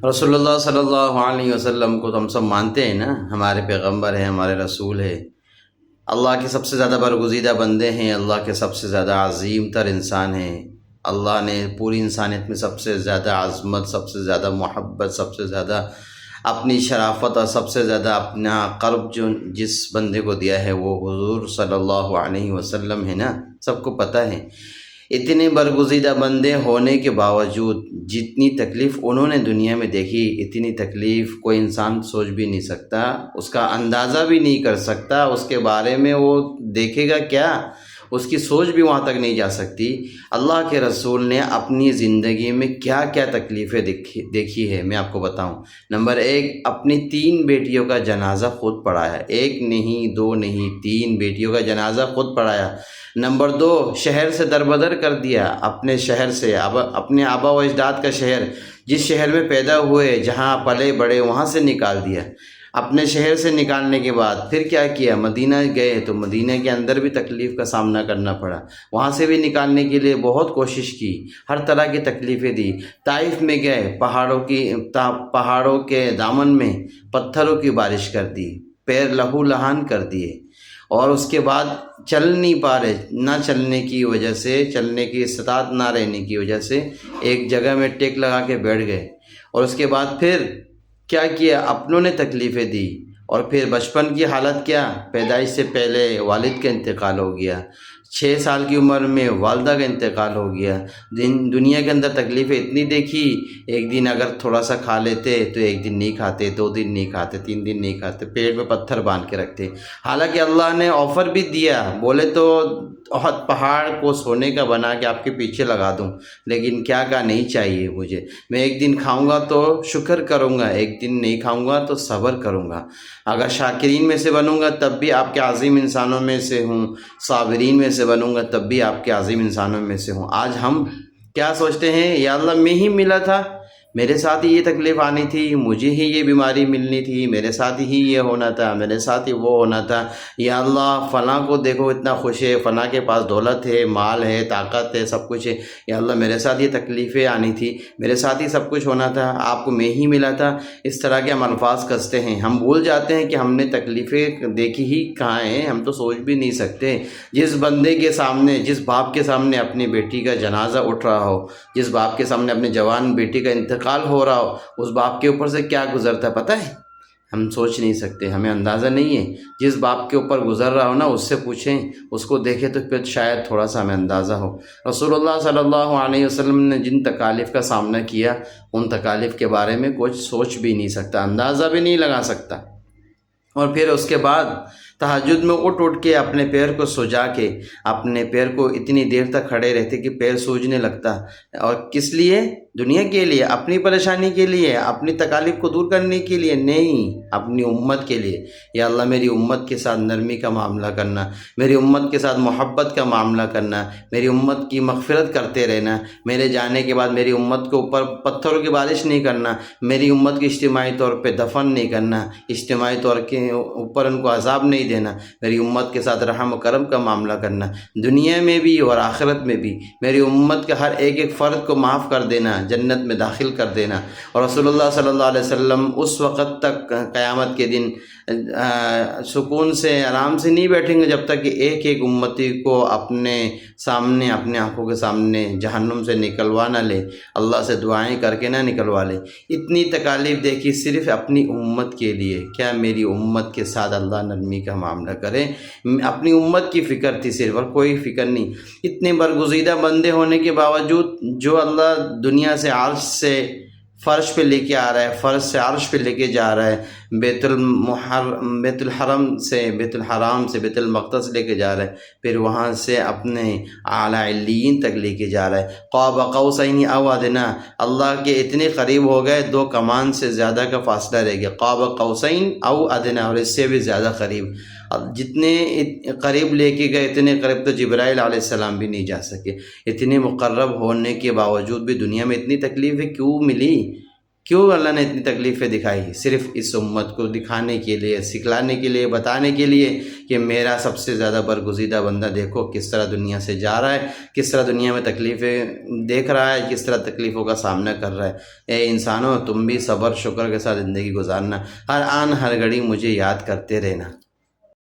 رسول اللہ صلی اللہ علیہ وسلم کو تو ہم سب مانتے ہیں نا، ہمارے پیغمبر ہیں، ہمارے رسول ہیں، اللہ کے سب سے زیادہ برگزیدہ بندے ہیں، اللہ کے سب سے زیادہ عظیم تر انسان ہیں۔ اللہ نے پوری انسانیت میں سب سے زیادہ عظمت، سب سے زیادہ محبت، سب سے زیادہ اپنی شرافت اور سب سے زیادہ اپنا قرب جو جس بندے کو دیا ہے وہ حضور صلی اللہ علیہ وسلم ہے نا، سب کو پتہ ہے۔ اتنے برگزیدہ بندے ہونے کے باوجود جتنی تکلیف انہوں نے دنیا میں دیکھی، اتنی تکلیف کوئی انسان سوچ بھی نہیں سکتا، اس کا اندازہ بھی نہیں کر سکتا، اس کے بارے میں وہ دیکھے گا کیا، اس کی سوچ بھی وہاں تک نہیں جا سکتی۔ اللہ کے رسول نے اپنی زندگی میں کیا کیا تکلیفیں دیکھی ہے، میں آپ کو بتاؤں۔ نمبر 1، اپنی 3 بیٹیوں کا جنازہ خود پڑھایا، 1 نہیں 2 نہیں 3 بیٹیوں کا جنازہ خود پڑھایا۔ نمبر 2، شہر سے دربدر کر دیا، اپنے شہر سے، اپنے آبا و اجداد کا شہر، جس شہر میں پیدا ہوئے، جہاں پلے بڑے، وہاں سے نکال دیا۔ اپنے شہر سے نکالنے کے بعد پھر کیا کیا، مدینہ گئے تو مدینہ کے اندر بھی تکلیف کا سامنا کرنا پڑا، وہاں سے بھی نکالنے کے لیے بہت کوشش کی، ہر طرح کی تکلیفیں دی۔ طائف میں گئے، پہاڑوں کے دامن میں پتھروں کی بارش کر دی، پیر لہو لہان کر دیے، اور اس کے بعد چل نہیں پا رہے، نہ چلنے کی وجہ سے، چلنے کی استطاعت نہ رہنے کی وجہ سے ایک جگہ میں ٹیک لگا کے بیٹھ گئے۔ اور اس کے بعد پھر کیا کیا، اپنوں نے تکلیفیں دی۔ اور پھر بچپن کی حالت کیا، پیدائش سے پہلے والد کا انتقال ہو گیا، 6 سال کی عمر میں والدہ کا انتقال ہو گیا۔ دنیا کے اندر تکلیفیں اتنی دیکھی، ایک دن اگر تھوڑا سا کھا لیتے تو ایک دن نہیں کھاتے، 2 دن نہیں کھاتے، 3 دن نہیں کھاتے، پیٹ میں پتھر باندھ کے رکھتے۔ حالانکہ اللہ نے آفر بھی دیا، بولے تو احد پہاڑ کو سونے کا بنا کے آپ کے پیچھے لگا دوں، لیکن کیا کہا، نہیں چاہیے مجھے، میں ایک دن کھاؤں گا تو شکر کروں گا، ایک دن نہیں کھاؤں گا تو صبر کروں گا۔ اگر شاکرین میں سے بنوں گا تب بھی آپ کے عظیم انسانوں میں سے ہوں، صابرین میں سے بنوں گا تب بھی آپ کے عظیم انسانوں میں سے ہوں۔ آج ہم کیا سوچتے ہیں، یا اللہ میں ہی ملا تھا، میرے ساتھ ہی یہ تکلیف آنی تھی، مجھے ہی یہ بیماری ملنی تھی، میرے ساتھ ہی یہ ہونا تھا، میرے ساتھ ہی وہ ہونا تھا، یا اللہ فلاں کو دیکھو اتنا خوش ہے، فلاں کے پاس دولت ہے، مال ہے، طاقت ہے، سب کچھ ہے، یا اللہ میرے ساتھ یہ تکلیفیں آنی تھی، میرے ساتھ ہی سب کچھ ہونا تھا، آپ کو میں ہی ملا تھا۔ اس طرح کے ہم الفاظ کستے ہیں، ہم بھول جاتے ہیں کہ ہم نے تکلیفیں دیکھی ہی کہاں ہیں، ہم تو سوچ بھی نہیں سکتے۔ جس بندے کے سامنے، جس باپ کے سامنے اپنی بیٹی کا جنازہ اٹھ رہا ہو، جس باپ کے سامنے اپنے جوان بیٹی کا انتقال ہو رہا ہو، اس باپ کے اوپر سے کیا گزرتا ہے پتہ ہے؟ ہم سوچ نہیں سکتے، ہمیں اندازہ نہیں ہے۔ جس باپ کے اوپر گزر رہا ہو نا، اس سے پوچھیں، اس کو دیکھیں تو پھر شاید تھوڑا سا ہمیں اندازہ ہو۔ رسول اللہ صلی اللہ علیہ وسلم نے جن تکالیف کا سامنا کیا، ان تکالیف کے بارے میں کچھ سوچ بھی نہیں سکتا، اندازہ بھی نہیں لگا سکتا۔ اور پھر اس کے بعد تہجد میں اٹھ کے اپنے پیر کو سجا کے، اپنے پیر کو اتنی دیر تک کھڑے رہتے کہ پیر سوجنے لگتا، اور کس لیے؟ دنیا کے لیے، اپنی پریشانی کے لیے، اپنی تکالیف کو دور کرنے کے لیے نہیں، اپنی امت کے لیے۔ یا اللہ میری امت کے ساتھ نرمی کا معاملہ کرنا، میری امت کے ساتھ محبت کا معاملہ کرنا، میری امت کی مغفرت کرتے رہنا، میرے جانے کے بعد میری امت کے اوپر پتھروں کی بارش نہیں کرنا، میری امت کی اجتماعی طور پہ دفن نہیں کرنا، اجتماعی طور کے اوپر ان کو عذاب نہیں دینا، میری امت کے ساتھ رحم و کرم کا معاملہ کرنا، دنیا میں بھی اور آخرت میں بھی میری امت کے ہر ایک فرد کو معاف کر دینا، جنت میں داخل کر دینا۔ اور رسول اللہ صلی اللہ علیہ وسلم اس وقت تک قیامت کے دن سکون سے، آرام سے نہیں بیٹھیں گے جب تک کہ ایک ایک امتی کو اپنے سامنے، اپنے آنکھوں کے سامنے جہنم سے نکلوا نہ لے، اللہ سے دعائیں کر کے نہ نکلوا لے۔ اتنی تکالیف دیکھی صرف اپنی امت کے لیے، کیا میری امت کے ساتھ اللہ نرمی کا معاملہ کرے، اپنی امت کی فکر تھی صرف، اور کوئی فکر نہیں۔ اتنے برگزیدہ بندے ہونے کے باوجود جو اللہ دنیا سے عرش سے فرش پہ لے کے آ رہا ہے، فرش سے عرش پہ لے کے جا رہا ہے، بیت الحرم سے، بیت الحرام سے بیت المقدس لے کے جا رہا ہے، پھر وہاں سے اپنے اعلیٰ علیین تک لے کے جا رہا ہے۔ قاب قوسین او ادنی، اللہ کے اتنے قریب ہو گئے، 2 کمان سے زیادہ کا فاصلہ رہ گیا، قاب قوسین او ادنی، اور اس سے بھی زیادہ قریب۔ اب جتنے قریب لے کے گئے، اتنے قریب تو جبرائیل علیہ السلام بھی نہیں جا سکے۔ اتنے مقرب ہونے کے باوجود بھی دنیا میں اتنی تکلیفیں کیوں ملی؟ کیوں اللہ نے اتنی تکلیفیں دکھائی؟ صرف اس امت کو دکھانے کے لیے، سکھلانے کے لیے، بتانے کے لیے کہ میرا سب سے زیادہ برگزیدہ بندہ دیکھو کس طرح دنیا سے جا رہا ہے، کس طرح دنیا میں تکلیفیں دیکھ رہا ہے، کس طرح تکلیفوں کا سامنا کر رہا ہے۔ اے انسانوں، تم بھی صبر شکر کے ساتھ زندگی گزارنا، ہر آن ہر گھڑی مجھے یاد کرتے رہنا۔